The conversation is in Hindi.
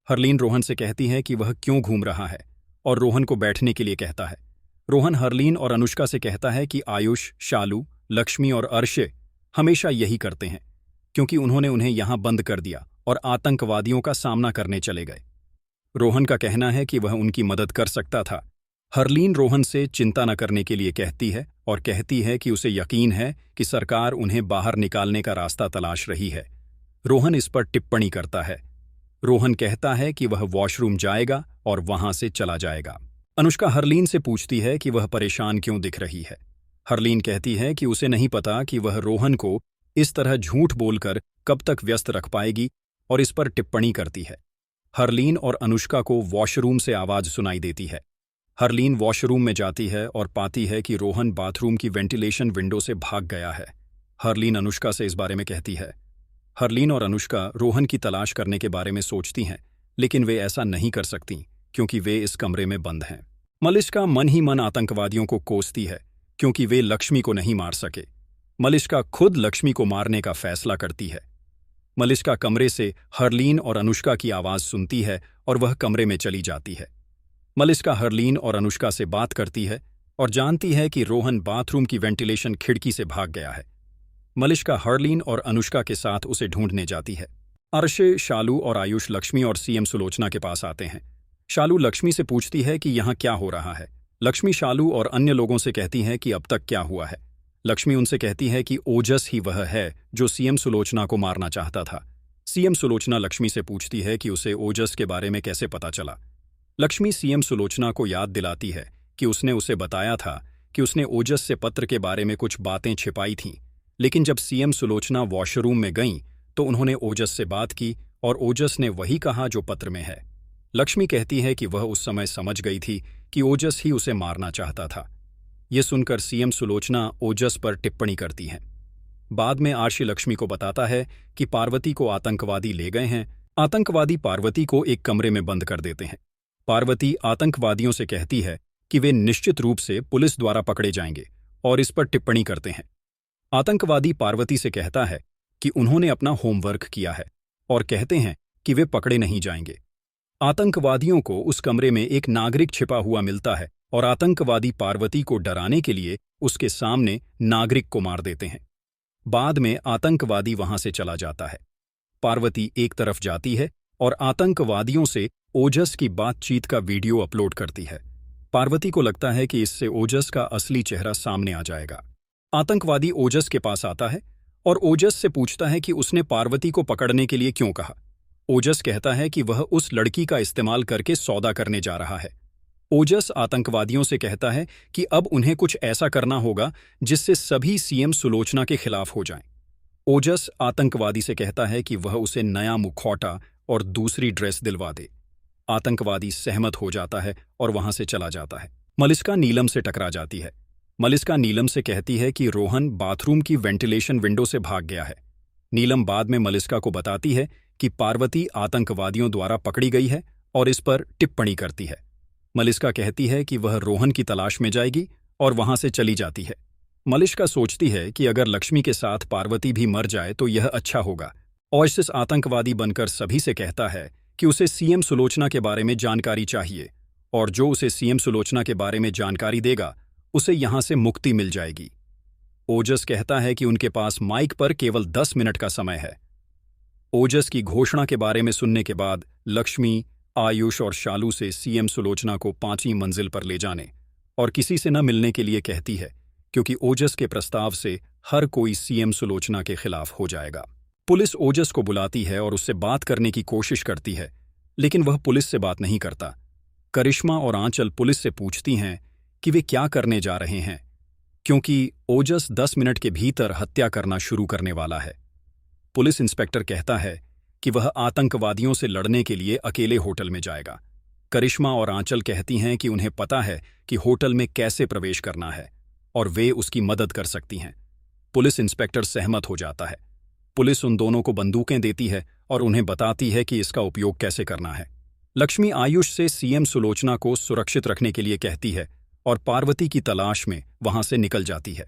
हरलीन रोहन से कहती है कि वह क्यों घूम रहा है और रोहन को बैठने के लिए कहता है। रोहन हरलीन और अनुष्का से कहता है कि आयुष, शालू, लक्ष्मी और अर्शे हमेशा यही करते हैं क्योंकि उन्होंने उन्हें यहां बंद कर दिया और आतंकवादियों का सामना करने चले गए। रोहन का कहना है कि वह उनकी मदद कर सकता था। हरलीन रोहन से चिंता न करने के लिए कहती है और कहती है कि उसे यकीन है कि सरकार उन्हें बाहर निकालने का रास्ता तलाश रही है। रोहन इस पर टिप्पणी करता है। रोहन कहता है कि वह वॉशरूम जाएगा और वहां से चला जाएगा। अनुष्का हरलीन से पूछती है कि वह परेशान क्यों दिख रही है। हरलीन कहती है कि उसे नहीं पता कि वह रोहन को इस तरह झूठ बोलकर कब तक व्यस्त रख पाएगी और इस पर टिप्पणी करती है। हरलीन और अनुष्का को वॉशरूम से आवाज सुनाई देती है। हरलीन वॉशरूम में जाती है और पाती है कि रोहन बाथरूम की वेंटिलेशन विंडो से भाग गया है। हरलीन अनुष्का से इस बारे में कहती है। हरलीन और अनुष्का रोहन की तलाश करने के बारे में सोचती हैं, लेकिन वे ऐसा नहीं कर सकती क्योंकि वे इस कमरे में बंद हैं। मलिष्का मन ही मन आतंकवादियों को कोसती है क्योंकि वे लक्ष्मी को नहीं मार सके। मलिष्का खुद लक्ष्मी को मारने का फैसला करती है। मलिष्का कमरे से हरलीन और अनुष्का की आवाज सुनती है और वह कमरे में चली जाती है। मलिष्का हरलीन और अनुष्का से बात करती है और जानती है कि रोहन बाथरूम की वेंटिलेशन खिड़की से भाग गया है। मलिष्का हरलीन और अनुष्का के साथ उसे ढूंढने जाती है। अर्शे, शालू और आयुष लक्ष्मी और सीएम सुलोचना के पास आते हैं। शालू लक्ष्मी से पूछती है कि यहाँ क्या हो रहा है। लक्ष्मी शालू और अन्य लोगों से कहती है कि अब तक क्या हुआ है। लक्ष्मी उनसे कहती है कि ओजस ही वह है जो सीएम सुलोचना को मारना चाहता था। सीएम सुलोचना लक्ष्मी से पूछती है कि उसे ओजस के बारे में कैसे पता चला। लक्ष्मी सीएम सुलोचना को याद दिलाती है कि उसने उसे बताया था कि उसने ओजस से पत्र के बारे में कुछ बातें छिपाई थीं, लेकिन जब सीएम सुलोचना वॉशरूम में गईं तो उन्होंने ओजस से बात की और ओजस ने वही कहा जो पत्र में है। लक्ष्मी कहती है कि वह उस समय समझ गई थी कि ओजस ही उसे मारना चाहता था। ये सुनकर सीएम सुलोचना ओजस पर टिप्पणी करती हैं। बाद में आर्शी लक्ष्मी को बताता है कि पार्वती को आतंकवादी ले गए हैं। आतंकवादी पार्वती को एक कमरे में बंद कर देते हैं। पार्वती आतंकवादियों से कहती है कि वे निश्चित रूप से पुलिस द्वारा पकड़े जाएंगे और इस पर टिप्पणी करते हैं। आतंकवादी पार्वती से कहता है कि उन्होंने अपना होमवर्क किया है और कहते हैं कि वे पकड़े नहीं जाएंगे। आतंकवादियों को उस कमरे में एक नागरिक छिपा हुआ मिलता है और आतंकवादी पार्वती को डराने के लिए उसके सामने नागरिक को मार देते हैं। बाद में आतंकवादी वहां से चला जाता है। पार्वती एक तरफ जाती है और आतंकवादियों से ओजस की बातचीत का वीडियो अपलोड करती है। पार्वती को लगता है कि इससे ओजस का असली चेहरा सामने आ जाएगा। आतंकवादी ओजस के पास आता है और ओजस से पूछता है कि उसने पार्वती को पकड़ने के लिए क्यों कहा। ओजस कहता है कि वह उस लड़की का इस्तेमाल करके सौदा करने जा रहा है। ओजस आतंकवादियों से कहता है कि अब उन्हें कुछ ऐसा करना होगा जिससे सभी सीएम सुलोचना के खिलाफ हो जाएं। ओजस आतंकवादी से कहता है कि वह उसे नया मुखौटा और दूसरी ड्रेस दिलवा दे। आतंकवादी सहमत हो जाता है और वहां से चला जाता है। मलिष्का नीलम से टकरा जाती है। मलिष्का नीलम से कहती है कि रोहन बाथरूम की वेंटिलेशन विंडो से भाग गया है। नीलम बाद में मलिष्का को बताती है कि पार्वती आतंकवादियों द्वारा पकड़ी गई है और इस पर टिप्पणी करती है। मलिष्का कहती है कि वह रोहन की तलाश में जाएगी और वहां से चली जाती है। मलिष्का सोचती है कि अगर लक्ष्मी के साथ पार्वती भी मर जाए तो यह अच्छा होगा। ओजस आतंकवादी बनकर सभी से कहता है कि उसे सीएम सुलोचना के बारे में जानकारी चाहिए और जो उसे सीएम सुलोचना के बारे में जानकारी देगा उसे यहां से मुक्ति मिल जाएगी। ओजस कहता है कि उनके पास माइक पर केवल 10 मिनट का समय है। ओजस की घोषणा के बारे में सुनने के बाद लक्ष्मी, आयुष और शालू से सीएम सुलोचना को 5वीं मंजिल पर ले जाने और किसी से न मिलने के लिए कहती है क्योंकि ओजस के प्रस्ताव से हर कोई सीएम सुलोचना के खिलाफ हो जाएगा। पुलिस ओजस को बुलाती है और उससे बात करने की कोशिश करती है, लेकिन वह पुलिस से बात नहीं करता। करिश्मा और आंचल पुलिस से पूछती हैं कि वे क्या करने जा रहे हैं क्योंकि ओजस 10 मिनट के भीतर हत्या करना शुरू करने वाला है। पुलिस इंस्पेक्टर कहता है कि वह आतंकवादियों से लड़ने के लिए अकेले होटल में जाएगा। करिश्मा और आंचल कहती हैं कि उन्हें पता है कि होटल में कैसे प्रवेश करना है और वे उसकी मदद कर सकती हैं। पुलिस इंस्पेक्टर सहमत हो जाता है। पुलिस उन दोनों को बंदूकें देती है और उन्हें बताती है कि इसका उपयोग कैसे करना है। लक्ष्मी आयुष से सीएम सुलोचना को सुरक्षित रखने के लिए कहती है और पार्वती की तलाश में वहां से निकल जाती है।